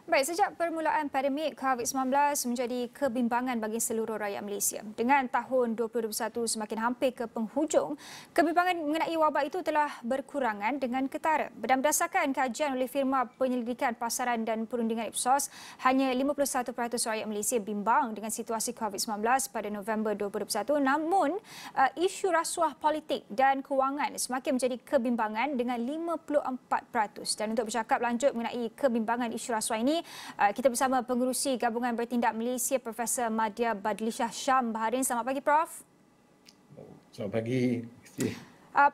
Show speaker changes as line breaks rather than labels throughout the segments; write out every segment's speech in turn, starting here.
Baik, sejak permulaan pandemik COVID-19 menjadi kebimbangan bagi seluruh rakyat Malaysia. Dengan tahun 2021 semakin hampir ke penghujung, kebimbangan mengenai wabak itu telah berkurangan dengan ketara. Berdasarkan kajian oleh firma penyelidikan pasaran dan perundingan Ipsos, hanya 51% rakyat Malaysia bimbang dengan situasi COVID-19 pada November 2021. Namun, isu rasuah politik dan kewangan semakin menjadi kebimbangan dengan 54%. Dan untuk bercakap lanjut mengenai kebimbangan isu rasuah ini, kita bersama pengerusi Gabungan Bertindak Malaysia Profesor Madya Badlishah Syam Baharin. Selamat pagi, Prof.
Selamat pagi.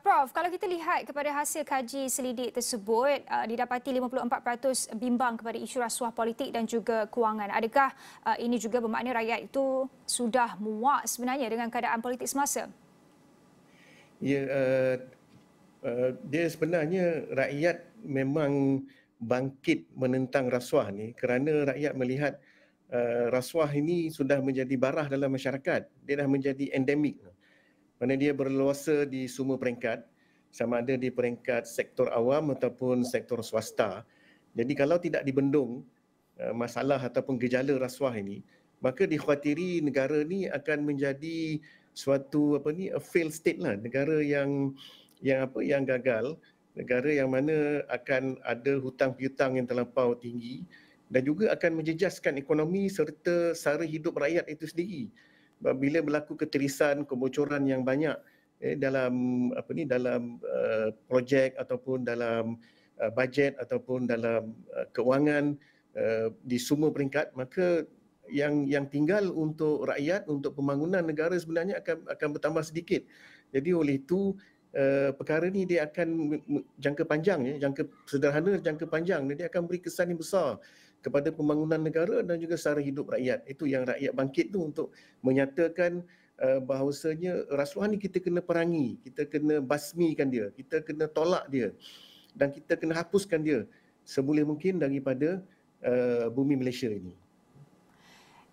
Prof, kalau kita lihat kepada hasil kaji selidik tersebut, didapati 54% bimbang kepada isu rasuah politik dan juga kewangan. Adakah ini juga bermakna rakyat itu sudah muak sebenarnya dengan keadaan politik semasa?
Ya, dia sebenarnya rakyat memang bangkit menentang rasuah ni kerana rakyat melihat rasuah ini sudah menjadi barah dalam masyarakat. Dia dah menjadi endemik. Mana dia berluasa di semua peringkat, sama ada di peringkat sektor awam ataupun sektor swasta. Jadi kalau tidak dibendung masalah ataupun gejala rasuah ini, maka dikhawatiri negara ni akan menjadi suatu a failed state lah, negara yang gagal, negara yang mana akan ada hutang piutang yang terlampau tinggi dan juga akan menjejaskan ekonomi serta sara hidup rakyat itu sendiri. Bila berlaku ketirisan, kebocoran yang banyak dalam dalam projek ataupun dalam bajet ataupun dalam kewangan di semua peringkat, maka yang tinggal untuk rakyat, untuk pembangunan negara sebenarnya akan bertambah sedikit. Jadi oleh itu perkara ni dia akan jangka panjang, jangka sederhana, jangka panjang, dia akan beri kesan yang besar kepada pembangunan negara dan juga sara hidup rakyat. Itu yang rakyat bangkit tu untuk menyatakan bahawasanya rasuah ni kita kena perangi, kita kena basmikan dia, kita kena tolak dia dan kita kena hapuskan dia seboleh mungkin daripada bumi Malaysia ini.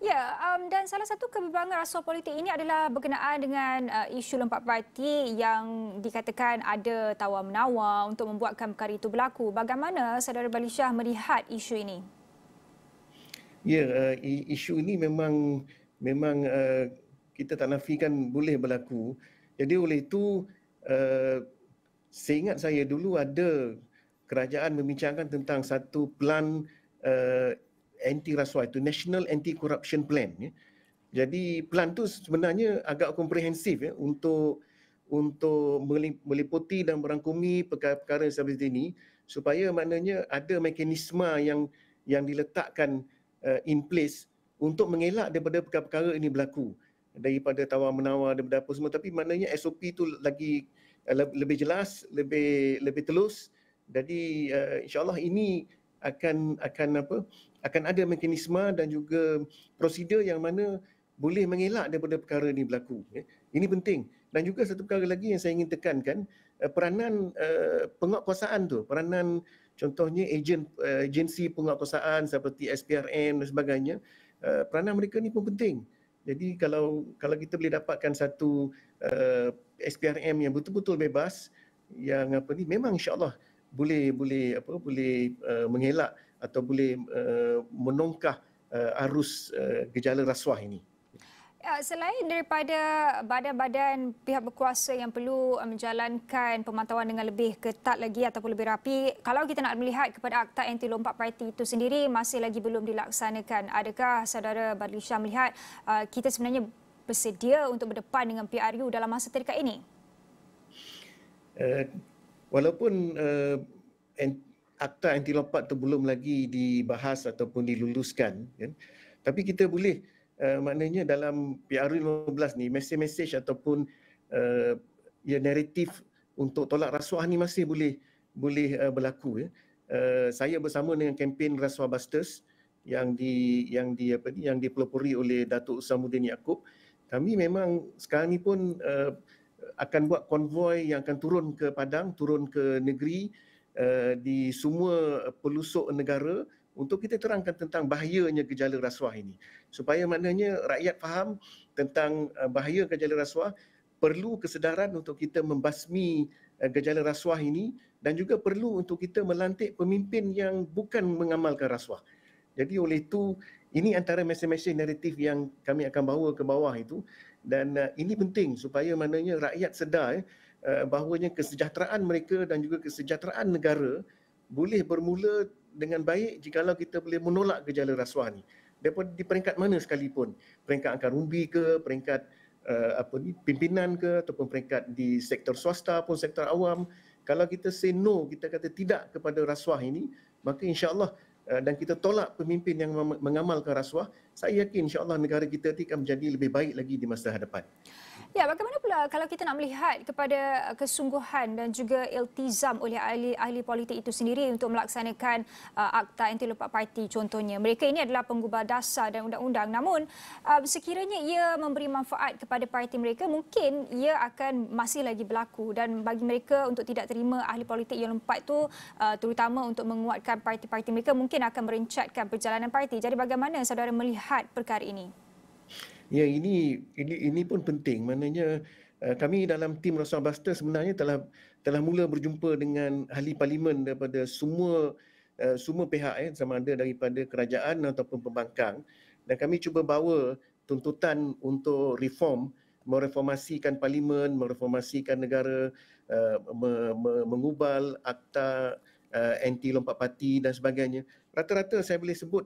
Ya, dan salah satu kebimbangan rasuah politik ini adalah berkenaan dengan isu lompat parti yang dikatakan ada tawar-menawar untuk membuatkan perkara itu berlaku. Bagaimana saudara Badlishah melihat isu ini?
Ya, isu ini memang kita tak nafikan boleh berlaku. Jadi oleh itu seingat saya dulu ada kerajaan membincangkan tentang satu plan anti rasuah, itu National Anti Corruption Plan. Jadi plan tu sebenarnya agak komprehensif untuk meliputi dan merangkumi perkara-perkara seperti ini supaya maknanya ada mekanisme yang diletakkan in place untuk mengelak daripada perkara-perkara ini berlaku, daripada tawar-menawar, daripada apa semua. Tapi maknanya SOP tu lagi lebih jelas, lebih telus. Jadi insya-Allah ini akan ada mekanisme dan juga prosedur yang mana boleh mengelak daripada perkara ini berlaku. Ini penting. Dan juga satu perkara lagi yang saya ingin tekankan, peranan penguatkuasaan tu, peranan contohnya agensi penguatkuasaan seperti SPRM dan sebagainya, peranan mereka ni pun penting. Jadi kalau kita boleh dapatkan satu SPRM yang betul-betul bebas, yang memang insya-Allah boleh mengelak atau boleh menongkah arus gejala rasuah ini.
Selain daripada badan-badan pihak berkuasa yang perlu menjalankan pemantauan dengan lebih ketat lagi ataupun lebih rapi, kalau kita nak melihat kepada Akta Anti Lompat Parti itu sendiri masih lagi belum dilaksanakan. Adakah saudara Badlishah melihat kita sebenarnya bersedia untuk berdepan dengan PRU dalam masa terdekat ini?
Walaupun Akta Anti Lompat itu belum lagi dibahas ataupun diluluskan, kan, tapi kita boleh maknanya dalam PRU 15 ni mesej-mesej ataupun naratif untuk tolak rasuah ni masih boleh berlaku. Saya bersama dengan kempen Rasuah Busters yang dipelopori oleh Datuk Samuddin Yaakob, kami memang sekarang ni pun akan buat konvoi yang akan turun ke Padang, turun ke negeri di semua pelosok negara untuk kita terangkan tentang bahayanya gejala rasuah ini. Supaya maknanya rakyat faham tentang bahaya gejala rasuah, perlu kesedaran untuk kita membasmi gejala rasuah ini dan juga perlu untuk kita melantik pemimpin yang bukan mengamalkan rasuah. Jadi oleh itu, ini antara mesej-mesej naratif yang kami akan bawa ke bawah itu, dan ini penting supaya maknanya rakyat sedar bahawanya kesejahteraan mereka dan juga kesejahteraan negara boleh bermula dengan baik jikalau kita boleh menolak gejala rasuah ni. Daripada di peringkat mana sekalipun, peringkat angkat rumbi ke, peringkat pimpinan ke, ataupun peringkat di sektor swasta pun sektor awam, kalau kita say no, kita kata tidak kepada rasuah ini, maka insya-Allah dan kita tolak pemimpin yang mengamalkan rasuah, saya yakin insya-Allah negara kita ini akan menjadi lebih baik lagi di masa hadapan.
Ya, bagaimana pula kalau kita nak melihat kepada kesungguhan dan juga iltizam oleh ahli-ahli politik itu sendiri untuk melaksanakan Akta Anti Lupa Parti contohnya. Mereka ini adalah penggubah dasar dan undang-undang. Namun sekiranya ia memberi manfaat kepada parti mereka, mungkin ia akan masih lagi berlaku, dan bagi mereka untuk tidak terima ahli politik yang lompat itu terutama untuk menguatkan parti-parti mereka, mungkin akan merencatkan perjalanan parti. Jadi bagaimana saudara melihat perkara ini?
Ya, ini pun penting. Maknanya kami dalam tim Rasuah Buster sebenarnya telah mula berjumpa dengan ahli parlimen daripada semua pihak, sama ada daripada kerajaan ataupun pembangkang, dan kami cuba bawa tuntutan untuk mereformasikan parlimen, mereformasikan negara, mengubal akta anti lompat parti dan sebagainya. Rata-rata saya boleh sebut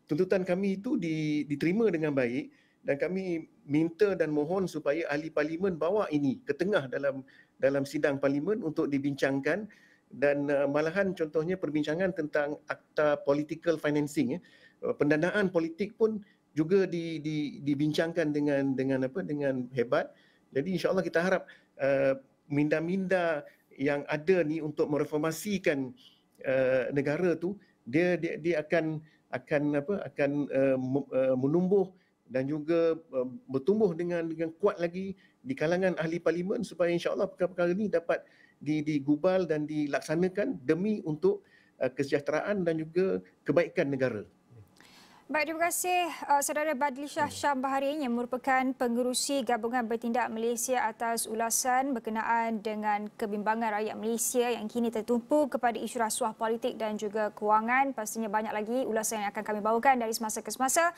tuntutan kami itu diterima dengan baik, dan kami minta dan mohon supaya ahli parlimen bawa ini ke tengah dalam sidang parlimen untuk dibincangkan, dan malahan contohnya perbincangan tentang akta political financing, pendanaan politik pun juga dibincangkan dengan hebat. Jadi insya-Allah kita harap minda-minda yang ada ni untuk mereformasikan negara tu, dia akan menumbuh dan juga bertumbuh dengan kuat lagi di kalangan ahli parlimen, supaya insya-Allah perkara-perkara ini dapat digubal dan dilaksanakan demi untuk kesejahteraan dan juga kebaikan negara.
Baik, terima kasih Saudara Badli Shah Syam Baharin yang merupakan pengerusi Gabungan Bertindak Malaysia atas ulasan berkenaan dengan kebimbangan rakyat Malaysia yang kini tertumpu kepada isu rasuah politik dan juga kewangan. Pastinya banyak lagi ulasan yang akan kami bawakan dari semasa ke semasa.